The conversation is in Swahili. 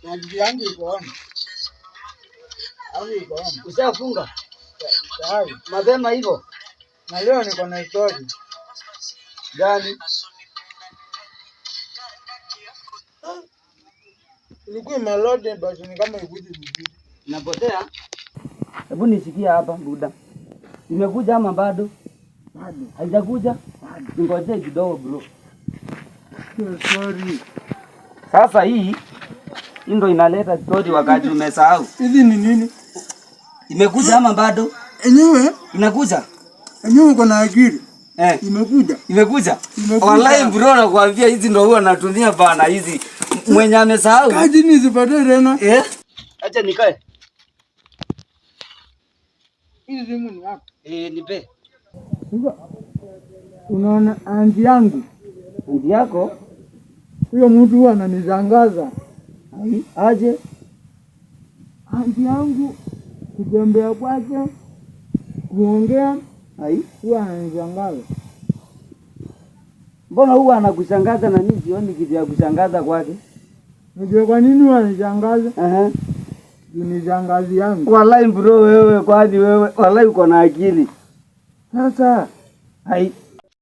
Maji yangu iko on. Au iko on. Ushafunga? Tayari. Mapema hivyo. Na leo niko na story. Gani? Ilikuwa imelode but ni kama ikuji vizuri. Inapotea? Hebu nisikia hapa buda. Imekuja ama bado? Bado. Haijakuja? Bado. Ngoje kidogo bro. Sorry. Sasa hii ndio inaleta story wakati umesahau. Hizi ni nini? Imekuja ama bado? Enyewe? Inakuja? Enyewe uko na akili. Imekuja. Imekuja. Wallahi bro nakwambia hizi ndio huwa natumia bana hizi. Mwenye amesahau. Kaji nisipate tena. Acha nikae. Hizi simu ni yako. Nipe. Unaona anti yangu? Anti yako? Huyo mtu huwa ananishangaza. Aje? Anti yangu kutembea kwake, kuongea, huwa ananishangaza. Mbona huwa anakushangaza na mimi sioni kitu ya kushangaza kwake? Unajua kwa nini huwa ananishangaza? Ni shangazi yangu. Wallahi bro wewe kwani wewe wallahi uko na akili. Sasa